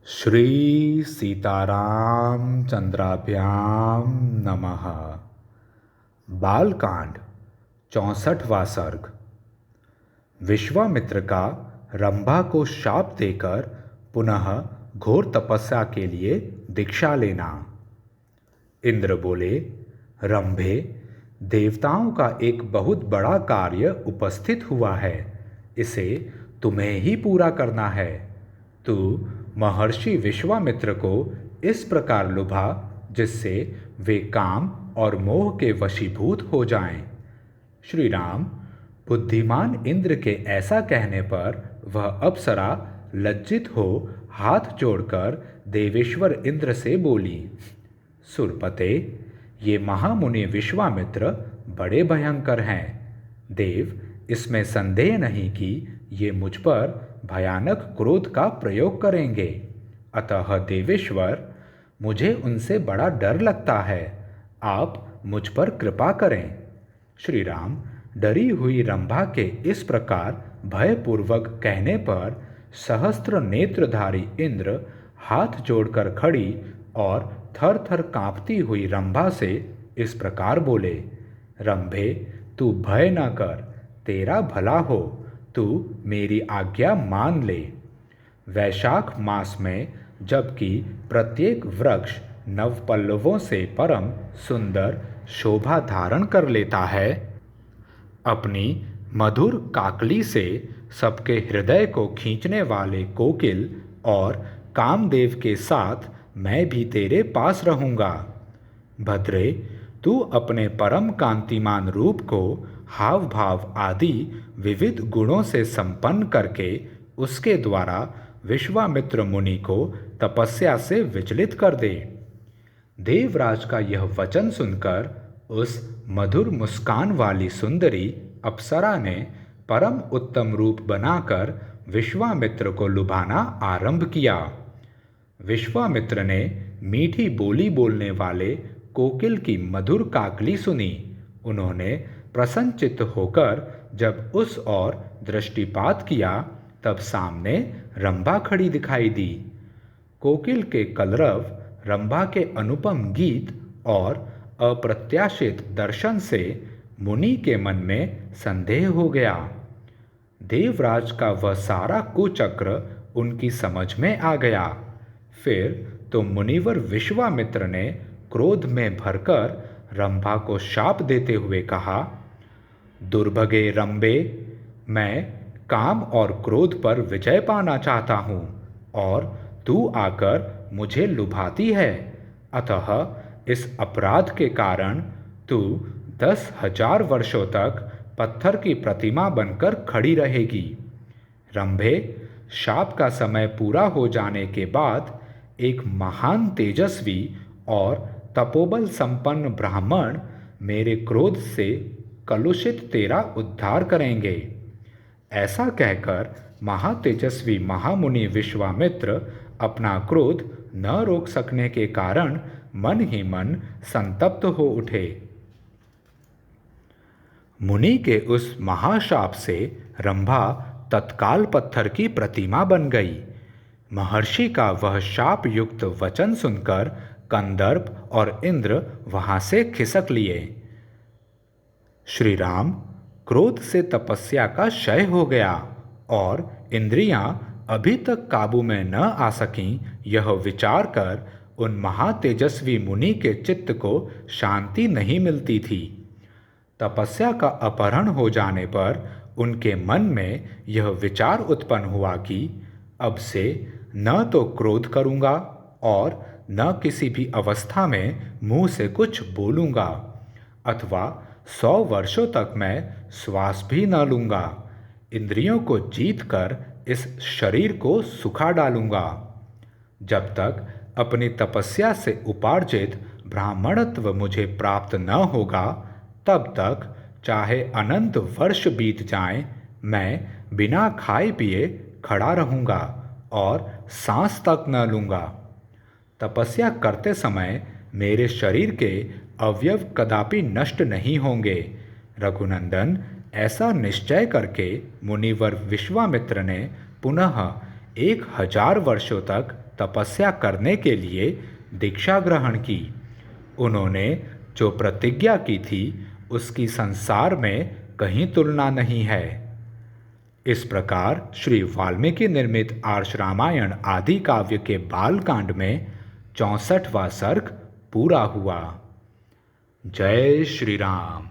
श्री सीताराम चंद्राभ्याम नमः। बालकांड 64वां सर्ग। विश्वामित्र का रंभा को शाप देकर पुनः घोर तपस्या के लिए दीक्षा लेना। इंद्र बोले, रंभे, देवताओं का एक बहुत बड़ा कार्य उपस्थित हुआ है, इसे तुम्हें ही पूरा करना है। तू महर्षि विश्वामित्र को इस प्रकार लुभा जिससे वे काम और मोह के वशीभूत हो जाएं। श्री राम, बुद्धिमान इंद्र के ऐसा कहने पर वह अप्सरा लज्जित हो हाथ जोड़कर देवेश्वर इंद्र से बोली, सुरपते, ये महामुनि विश्वामित्र बड़े भयंकर हैं। देव, इसमें संदेह नहीं कि ये मुझ पर भयानक क्रोध का प्रयोग करेंगे। अतः देवेश्वर, मुझे उनसे बड़ा डर लगता है। आप मुझ पर कृपा करें। श्री राम, डरी हुई रंभा के इस प्रकार भयपूर्वक कहने पर सहस्त्र नेत्रधारी इंद्र हाथ जोड़कर खड़ी और थर थर कांपती हुई रंभा से इस प्रकार बोले, रंभे, तू भय न कर, तेरा भला हो, तू मेरी आज्ञा मान ले। वैशाख मास में, जबकि प्रत्येक वृक्ष नवपल्लवों से परम सुंदर शोभा धारण कर लेता है, अपनी मधुर काकली से सबके हृदय को खींचने वाले कोकिल और कामदेव के साथ मैं भी तेरे पास रहूँगा। भद्रे, तू अपने परम कांतिमान रूप को हाव भाव आदि विविध गुणों से संपन्न करके उसके द्वारा विश्वामित्र मुनि को तपस्या से विचलित कर दे। देवराज का यह वचन सुनकर उस मधुर मुस्कान वाली सुंदरी अप्सरा ने परम उत्तम रूप बनाकर विश्वामित्र को लुभाना आरंभ किया। विश्वामित्र ने मीठी बोली बोलने वाले कोकिल की मधुर काकली सुनी। उन्होंने प्रसन्नचित्त होकर जब उस ओर दृष्टिपात किया, तब सामने रंभा खड़ी दिखाई दी। कोकिल के कलरव, रंभा के अनुपम गीत और अप्रत्याशित दर्शन से मुनि के मन में संदेह हो गया। देवराज का वह सारा कुचक्र उनकी समझ में आ गया। फिर तो मुनिवर विश्वामित्र ने क्रोध में भरकर रंभा को शाप देते हुए कहा, दुर्भगे रंभे, मैं काम और क्रोध पर विजय पाना चाहता हूँ और तू आकर मुझे लुभाती है। अतः इस अपराध के कारण तू 10,000 वर्षों तक पत्थर की प्रतिमा बनकर खड़ी रहेगी। रंभे, शाप का समय पूरा हो जाने के बाद एक महान तेजस्वी और तपोबल संपन्न ब्राह्मण मेरे क्रोध से कलुषित तेरा उद्धार करेंगे। ऐसा कहकर महातेजस्वी महामुनि विश्वामित्र अपना क्रोध न रोक सकने के कारण मन ही मन संतप्त हो उठे। मुनि के उस महाशाप से रंभा तत्काल पत्थर की प्रतिमा बन गई। महर्षि का वह शाप युक्त वचन सुनकर कंदर्प और इंद्र वहां से खिसक लिए। श्री राम, क्रोध से तपस्या का क्षय हो गया और इंद्रियां अभी तक काबू में न आ सकीं, यह विचार कर उन महातेजस्वी मुनि के चित्त को शांति नहीं मिलती थी। तपस्या का अपहरण हो जाने पर उनके मन में यह विचार उत्पन्न हुआ कि अब से न तो क्रोध करूँगा और न किसी भी अवस्था में मुंह से कुछ बोलूँगा, अथवा 100 वर्षों तक मैं श्वास भी न लूँगा। इंद्रियों को जीत कर इस शरीर को सुखा डालूँगा। जब तक अपनी तपस्या से उपार्जित ब्राह्मणत्व मुझे प्राप्त न होगा, तब तक चाहे अनंत वर्ष बीत जाएं, मैं बिना खाए पिए खड़ा रहूँगा और सांस तक न लूँगा। तपस्या करते समय मेरे शरीर के अवयव कदापि नष्ट नहीं होंगे। रघुनंदन, ऐसा निश्चय करके मुनिवर विश्वामित्र ने पुनः 1000 वर्षों तक तपस्या करने के लिए दीक्षा ग्रहण की। उन्होंने जो प्रतिज्ञा की थी उसकी संसार में कहीं तुलना नहीं है। इस प्रकार श्री वाल्मीकि निर्मित आर्ष रामायण आदि काव्य के बालकांड में 64वां सर्ग पूरा हुआ। जय श्री राम।